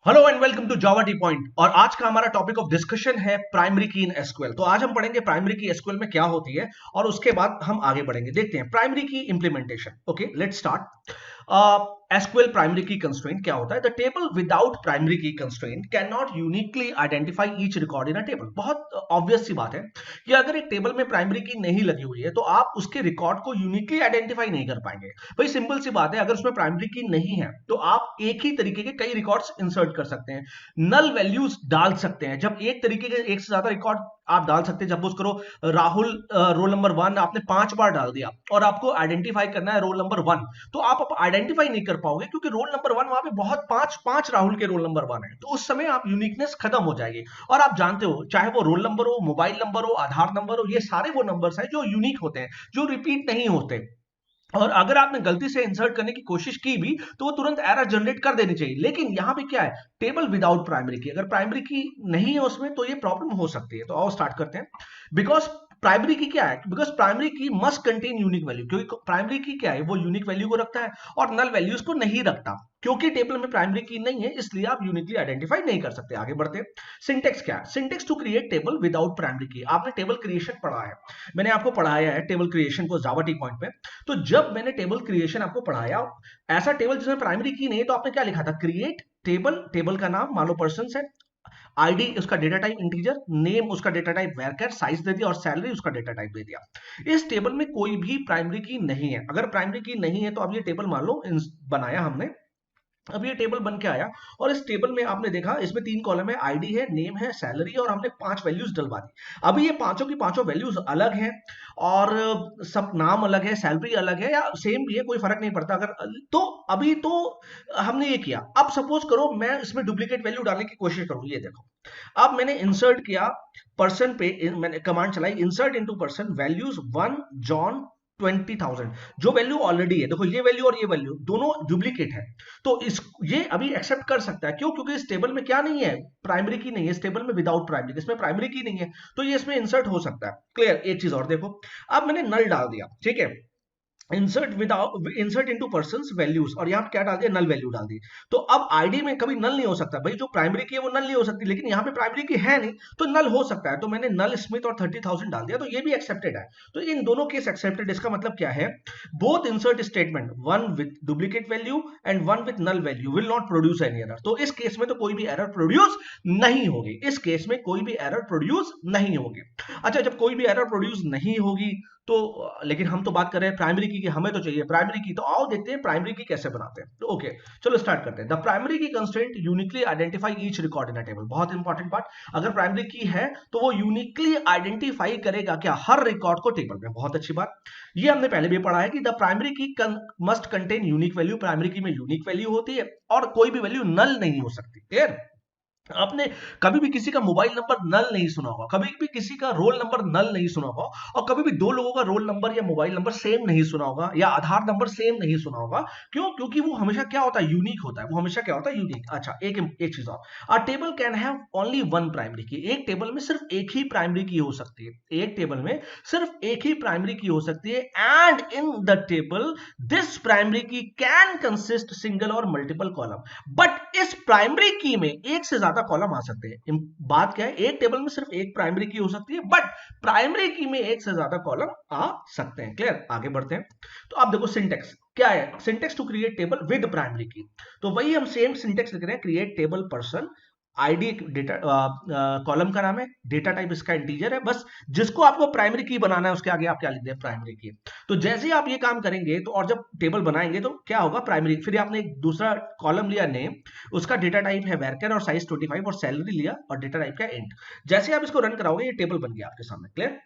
Hello and welcome to Java T Point. और आज का हमारा टॉपिक ऑफ डिस्कशन है प्राइमरी की इन एसक्यूएल। तो आज हम पढ़ेंगे प्राइमरी की एसक्यूएल में क्या होती है और उसके बाद हम आगे बढ़ेंगे। देखते हैं प्राइमरी की implementation. Okay, let's start. SQL primary key constraint क्या होता है? The table without primary key constraint can not uniquely identify each record in a table. बहुत ऑब्वियस सी बात है कि अगर एक टेबल में प्राइमरी की नहीं लगी हुई है तो आप उसके रिकॉर्ड को यूनिकली आइडेंटिफाई नहीं कर पाएंगे। भाई सिंपल सी बात है, अगर उसमें प्राइमरी की नहीं है तो आप एक ही तरीके के कई रिकॉर्ड्स इंसर्ट कर सकते हैं, नल वैल्यूज डाल सकते हैं। जब एक तरीके के एक से ज्यादा रिकॉर्ड आप डाल सकते हैं, सपोज करो राहुल रोल नंबर 1 आपने 5 बार डाल दिया और आपको आइडेंटिफाई करना है रोल नंबर 1, तो आप आइडेंटिफाई नहीं कर पाओगे क्योंकि रोल नंबर 1 वहां पे बहुत पांच पांच राहुल के रोल नंबर 1 है। तो उस समय आप यूनिकनेस खत्म हो जाएगी। और आप जानते हो, चाहे वो रोल नंबर हो, मोबाइल नंबर हो, आधार नंबर हो, ये सारे वो नंबर्स हैं जो यूनिक होते हैं, जो रिपीट नहीं होते। और अगर आपने गलती से इंसर्ट करने की कोशिश की भी तो वो तुरंत एरर जनरेट कर देनी चाहिए। लेकिन यहां पे क्या है, टेबल विदाउट प्राइमरी की, अगर प्राइमरी की नहीं है उसमें तो ये प्रॉब्लम हो सकती है। तो आओ स्टार्ट करते हैं। बिकॉज प्राइमरी की क्या है, बिकॉज प्राइमरी की मस्ट कंटेन यूनिक वैल्यू, क्योंकि प्राइमरी की क्या है, वो यूनिक वैल्यू को रखता है और नल वैल्यूज को नहीं रखता। क्योंकि टेबल में प्राइमरी की नहीं है इसलिए आप यूनिकली आइडेंटिफाई नहीं कर सकते। आगे बढ़ते हैं। सिंटेक्स क्या है? Syntax to create table without primary key. आपने टेबल क्रिएशन पढ़ा है, मैंने आपको पढ़ाया है टेबल क्रिएशन को जावा टी पॉइंट पे। तो जब मैंने टेबल क्रिएशन आपको पढ़ाया, ऐसा टेबल जिसमें प्राइमरी की नहीं है, तो आपने क्या लिखा था? क्रिएट टेबल, टेबल का नाम मान लो पर्सन है, आईडी उसका डेटा टाइप इंटीजर, नेम उसका डेटा टाइप वैरकर, साइज दे दिया और सैलरी उसका डेटा टाइप दे दिया। इस टेबल में कोई भी प्राइमरी की नहीं है। अगर प्राइमरी की नहीं है तो अब ये टेबल मान लो बनाया हमने, अब ये टेबल बन के आया और इस टेबल में आपने देखा इसमें 3 कॉलम है, आईडी है, नेम है, सैलरी है, और हमने 5 वैल्यूज डलवा दी। अभी ये पांचों की पांचों वैल्यूज अलग हैं और सब नाम अलग है, सैलरी अलग है या सेम भी है, कोई फर्क नहीं पड़ता। अगर तो अभी तो हमने ये किया। अब सपोज करो मैं इसमें डुप्लीकेट वैल्यू डालने की कोशिश करूं, ये देखो। अब मैंने इंसर्ट किया पर्सन पे, मैंने कमांड चलाई insert into person values 1 John 20,000। जो वैल्यू ऑलरेडी है, देखो ये वैल्यू और ये वैल्यू दोनों डुप्लीकेट है। तो इस ये अभी एक्सेप्ट कर सकता है। क्यों? क्योंकि इस टेबल में क्या नहीं है, प्राइमरी की नहीं है। इस टेबल में विदाउट प्राइमरी, इसमें प्राइमरी की नहीं है तो ये इसमें इंसर्ट हो सकता है। क्लियर? एक चीज और देखो, अब मैंने नल डाल दिया, ठीक है, insert without insert into persons values, और यहां पे क्या डाल दिया? नल वैल्यू डाल दी। तो अब आईडी में कभी नल नहीं हो सकता भाई, जो प्राइमरी की है वो नल नहीं हो सकती, लेकिन यहां पे प्राइमरी की है नहीं तो नल हो सकता है। तो मैंने नल स्मिथ और 30,000 डाल दिया, तो ये भी एक्सेप्टेड है। तो इन दोनों केस एक्सेप्टेड। इसका मतलब क्या है? Both insert statement, one with duplicate value and one with null value, will not produce any error. तो इस केस में तो कोई भी एरर प्रोड्यूस नहीं होगी। इस केस में कोई भी एरर प्रोड्यूस नहीं होगी। अच्छा, जब कोई भी एरर प्रोड्यूस नहीं होगी तो, लेकिन हम तो बात कर रहे हैं प्राइमरी की, हमें तो चाहिए प्राइमरी की। तो आओ देखते हैं प्राइमरी की कैसे बनाते हैं। तो ओके, चलो स्टार्ट करते हैं। The primary key constraint uniquely identify each record in a table. बहुत इंपॉर्टेंट पार्ट, अगर प्राइमरी की है तो वो यूनिकली आइडेंटिफाई करेगा क्या? हर रिकॉर्ड को टेबल में। बहुत अच्छी बात, ये हमने पहले भी पढ़ा है कि द प्राइमरी की must contain unique value. Primary की में यूनिक वैल्यू होती है और कोई भी वैल्यू नल नहीं हो सकती। क्लियर? आपने कभी भी किसी का मोबाइल नंबर नल नहीं सुना होगा, कभी भी किसी का रोल नंबर नल नहीं सुना होगा, और कभी भी दो लोगों का रोल नंबर या मोबाइल नंबर सेम नहीं सुना होगा या आधार नंबर सेम नहीं सुना होगा। क्यों? क्योंकि वो हमेशा क्या होता है? यूनिक होता है। वो हमेशा क्या होता है? यूनिक। अच्छा, एक चीज और, अ table can have only one primary की। एक टेबल में सिर्फ एक ही प्राइमरी की हो सकती है। एक टेबल में सिर्फ एक ही प्राइमरी की हो सकती है। And in the table this primary की कैन कंसिस्ट सिंगल और मल्टीपल कॉलम। बट इस प्राइमरी की में एक से ज्यादा कॉलम आ सकते हैं। बात क्या है? एक टेबल में सिर्फ एक प्राइमरी की हो सकती है, बट प्राइमरी की में एक से ज्यादा कॉलम आ सकते हैं। क्लियर? आगे बढ़ते हैं। तो आप देखो सिंटेक्स क्या है। Syntax to create table with primary key, तो वही हम सेम सिंटेक्स लिख रहे हैं। Create table person, ID data column का नाम है, डेटा टाइप इसका इंटीजर है। बस जिसको आपको प्राइमरी की बनाना है उसके आगे आप क्या लिख दें? Primary key. तो जैसे ही आप ये काम करेंगे तो, और जब टेबल बनाएंगे तो क्या होगा? प्राइमरी, फिर आपने एक दूसरा कॉलम लिया नेम, उसका डेटा टाइप है वैरकर और साइज 25 और सैलरी लिया और डेटा टाइप का इंट। जैसे आप इसको रन कराओगे ये टेबल बन गया आपके सामने। क्लियर?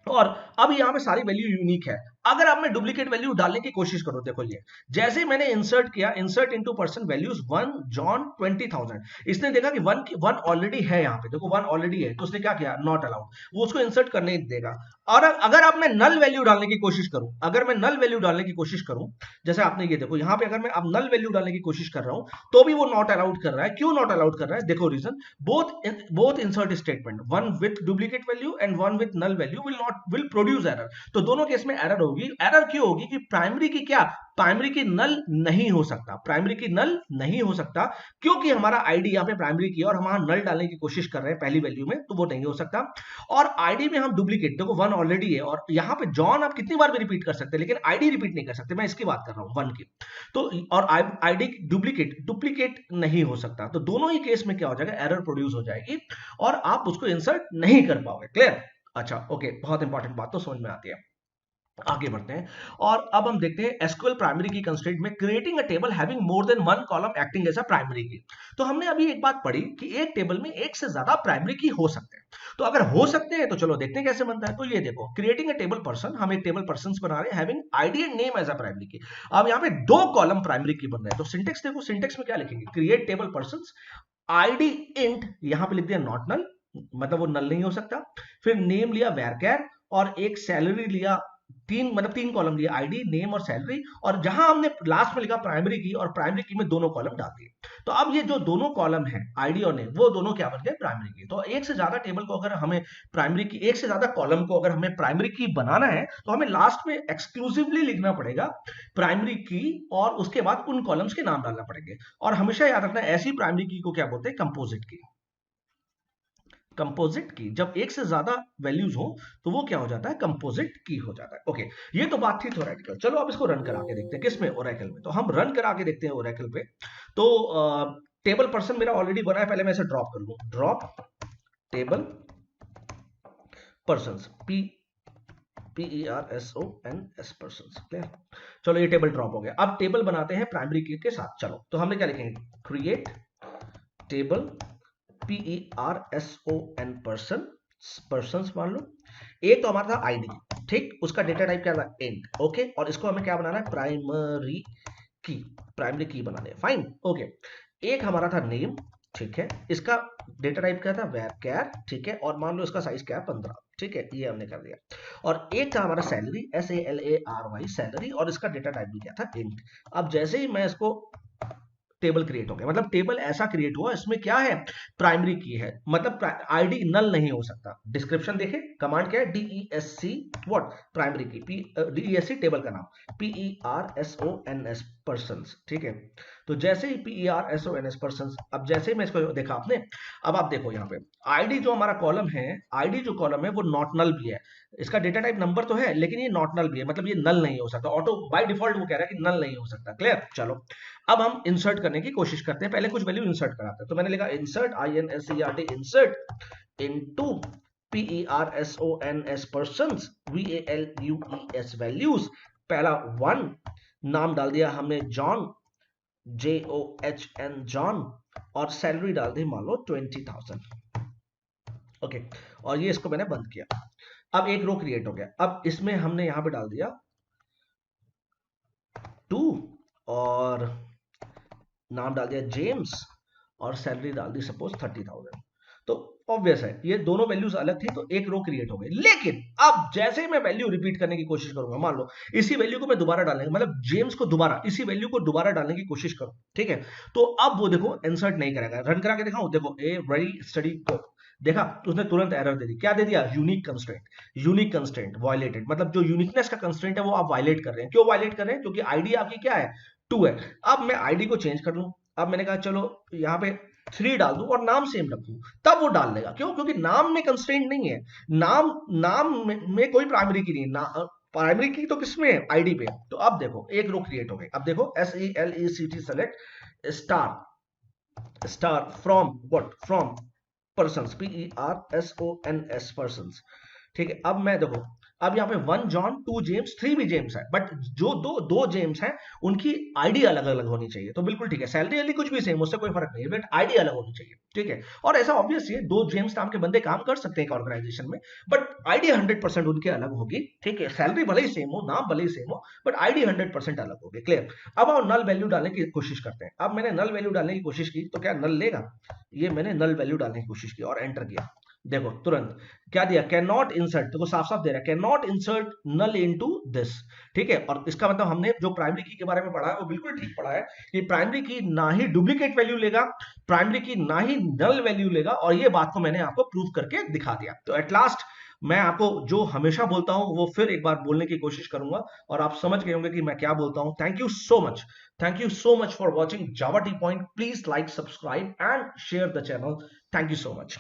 और अब यहां पे सारी वैल्यू यूनिक है। अगर आप में डुप्लीकेट वैल्यू डालने की कोशिश करो, देखो ये जैसे ही मैंने इंसर्ट किया, insert into person values 1 John 20,000, इसने देखा कि वन ऑलरेडी है। यहां पे देखो 1 ऑलरेडी है, तो उसने क्या किया? नॉट अलाउड, वो उसको इंसर्ट करने देगा। और अगर आप मैं नल वैल्यू डालने की कोशिश करूं, अगर मैं नल वैल्यू डालने की कोशिश करूं, जैसे आपने ये देखो यहां पे, अगर मैं अब नल वैल्यू डालने की कोशिश कर रहा हूं तो भी वो नॉट अलाउड कर रहा है। क्यों नॉट अलाउड कर रहा है? देखो reason, both insert statement, one with duplicate value and one with null value will produce error. तो दोनों केस में एरर होगी, एरर क्यों होगी कि प्राइमरी की क्या, प्राइमरी की नल नहीं हो सकता, प्राइमरी की नल नहीं हो सकता क्योंकि हमारा आईडी यहाँ पे प्राइमरी की और हम वहां नल डालने की कोशिश कर रहे हैं पहली वैल्यू में, तो वो नहीं हो सकता। और आईडी में हम डुप्लीकेट, देखो 1 ऑलरेडी है और यहाँ पे जॉन आप कितनी बार भी रिपीट कर सकते हैं लेकिन आईडी रिपीट नहीं कर सकते, मैं इसकी बात कर रहा हूँ 1 की। तो और आईडी डुप्लीकेट नहीं हो सकता, तो दोनों ही केस में क्या हो जाएगा, एरर प्रोड्यूस हो जाएगी और आप उसको इंसर्ट नहीं कर पाओगे। क्लियर? अच्छा ओके, बहुत इंपॉर्टेंट बात तो समझ में आती है। आगे बढ़ते हैं और अब हम देखते हैं एसक्यूएल प्राइमरी की कंस्ट्रेंट में creating a table having more than one column acting as a primary key. तो हमने अभी एक बात पढ़ी कि एक टेबल में एक से ज्यादा प्राइमरी की हो सकते हैं, तो अगर हो सकते हैं तो चलो देखते हैं कैसे बनता है। तो ये देखो, क्रिएटिंग अ टेबल पर्सन, हम एक टेबल पर्सन बना रहे हैं having ID and name as a primary key. अब यहाँ पे 2 कॉलम प्राइमरी की बन रहे हैं, तो सिंटेक्स देखो, सिंटेक्स में क्या लिखेंगे, create table person ID int, यहां पे लिख दिया नॉट नल, मतलब वो नल नहीं हो सकता। फिर नेम लिया वैरकैर और एक सैलरी लिया, 3 कॉलम लिया, आईडी नेम और सैलरी, और जहां हमने लास्ट में लिखा प्राइमरी की, और प्राइमरी की में दोनों कॉलम डाल दिए। तो अब ये जो दोनों कॉलम है आईडी और नेम, वो दोनों क्या बन गए, प्राइमरी की। तो एक से ज्यादा टेबल को अगर हमें प्राइमरी की, एक से ज्यादा कॉलम को अगर हमें प्राइमरी की बनाना है तो हमें लास्ट में एक्सक्लूसिवली लिखना पड़ेगा प्राइमरी की और उसके बाद उन कॉलम्स के नाम डालना पड़ेंगे। और हमेशा याद रखना ऐसी प्राइमरी की को क्या बोलते हैं, कंपोजिट की। कंपोजिट की, जब एक से ज्यादा वैल्यूज हो तो वो क्या हो जाता है, कंपोजिट की हो जाता है। ओके, ये तो बात थी थ्योरेटिकल। चलो अब इसको रन करा के देखते हैं, किसमें, ओरेकल में। तो हम रन करा के देखते हैं ओरेकल पे। तो टेबल पर्सन मेरा ऑलरेडी बना है, पहले मैं इसे ड्रॉप कर लूं, drop table person, PERSONS person. Clear? चलो ये टेबल ड्रॉप हो गया। अब टेबल बनाते हैं प्राइमरी की के साथ। चलो तो हमने क्या लिखेंगे, क्रिएट टेबल PERSON पर्सन मान लो। एक तो हमारा था आईडी, ठीक, उसका डेटा टाइप क्या था, इंट। ओके, और इसको हमें क्या बनाना है, प्राइमरी की बनानी है। Fine, okay. एक हमारा था नेम, ठीक है, इसका डेटा टाइप क्या था, वैरकैर, ठीक है, और मान लो इसका साइज क्या है, 15, ठीक है, ये हमने कर दिया। और एक था हमारा सैलरी, SALARY सैलरी, और इसका डेटा टाइप भी क्या था, इंट। अब जैसे ही मैं इसको, टेबल क्रिएट हो गया, मतलब टेबल ऐसा क्रिएट हुआ, इसमें क्या है, प्राइमरी की है, मतलब आईडी नल नहीं हो सकता। डिस्क्रिप्शन देखे, कमांड क्या है, DESC व्हाट, प्राइमरी की, DESC टेबल का नाम, PERSONS पर्सन्स, ठीक है। तो जैसे ही PERSONS पर्सन्स, अब जैसे ही मैं इसको देखा आपने, अब आप देखो यहाँ पे आईडी जो हमारा कॉलम है, आईडी जो कॉलम है वो नॉट नल भी है, इसका डेटा टाइप नंबर तो है लेकिन ये नॉट नल भी है, मतलब ये नल नहीं हो सकता, ऑटो बाय डिफॉल्ट वो कह रहा है कि नल नहीं हो सकता। क्लियर? चलो अब हम इंसर्ट करने की कोशिश करते हैं, पहले कुछ वैल्यू इंसर्ट कराते हैं। तो मैंने लिखा insert, INSERT, insert into PERSONS persons, VALUES values. पहला 1, नाम डाल दिया हमने जॉन, JOHN जॉन, और सैलरी डाल दी मान लो 20,000। ओके, और ये इसको मैंने बंद किया। अब एक रो क्रिएट हो गया। अब इसमें हमने यहां पे डाल दिया 2 और नाम डाल दिया जेम्स और सैलरी डाल दी सपोज 30,000। तो ऑब्वियस है ये दोनों वैल्यूज अलग थी, तो एक रो क्रिएट हो गई। लेकिन अब जैसे ही मैं वैल्यू रिपीट करने की कोशिश करूंगा, मान लो इसी वैल्यू को मैं दोबारा डालने, मतलब जेम्स को दोबारा, इसी वैल्यू को दोबारा डालने की कोशिश करूं, ठीक है, तो अब वो देखो इंसर्ट नहीं करेगा। रन करा के दिखाऊं, देखो ए वेरी स्टडी को देखा, उसने तुरंत एरर दे दी। क्या दे दिया, यूनिक कंस्ट्रेंट वायलेटेड, मतलब जो यूनिकनेस का कंस्ट्रेंट है वो आप वायलेट कर रहे हैं। क्यों वायलेट कर रहे हैं, क्योंकि आईडी आपकी क्या है, 2 है। अब मैं आईडी को चेंज कर लूं, अब मैंने कहा चलो यहाँ पे 3 डाल दूं और नाम सेम रखूं, तब वो डाल लेगा। क्यों, क्योंकि नाम में कंस्ट्रेंट नहीं है, नाम में कोई प्राइमरी की नहीं, प्राइमरी की तो किसमें है, आईडी पे। तो अब देखो एक रो क्रिएट हो गई। अब देखो SELECT select star from what, from persons, PERSONS persons, ठीक है। अब मैं देखो, अब यहाँ पे 1 जॉन, 2 जेम्स, 3 भी जेम्स है, बट जो दो जेम्स हैं उनकी आईडी अलग अलग होनी चाहिए, तो बिल्कुल ठीक है। सैलरी वाली कुछ भी सेम, उससे कोई फर्क नहीं है, बट आईडी अलग होनी चाहिए, ठीक है। और ऐसा ऑब्वियस है, 2 जेम्स नाम के बंदे काम कर सकते हैं एक ऑर्गेनाइजेशन में, बट आईडी 100% उनके अलग होगी, ठीक है। सैलरी भले ही सेम हो, नाम भले ही सेम हो, बट आईडी 100% अलग होगी। क्लियर? अब आओ नल वैल्यू डालने की कोशिश करते हैं। अब मैंने नल वैल्यू डालने की कोशिश की तो क्या नल लेगा, ये मैंने नल वैल्यू डालने की कोशिश की और एंटर किया, देखो तुरंत क्या दिया, कैन नॉट इंसर्ट, देखो साफ साफ दे रहा है can not insert null into this, ठीक है। और इसका मतलब हमने जो प्राइमरी की के बारे में पढ़ा है वो बिल्कुल ठीक पढ़ा है कि प्राइमरी की ना ही डुप्लीकेट वैल्यू लेगा, प्राइमरी की ना ही नल वैल्यू लेगा, और ये बात को मैंने आपको प्रूव करके दिखा दिया। तो एट लास्ट मैं आपको जो हमेशा बोलता हूं वो फिर एक बार बोलने की कोशिश करूंगा और आप समझ गए होंगे कि मैं क्या बोलता हूं। Thank you so much for watching Java T point. Please like, subscribe and share the channel. Thank you so much.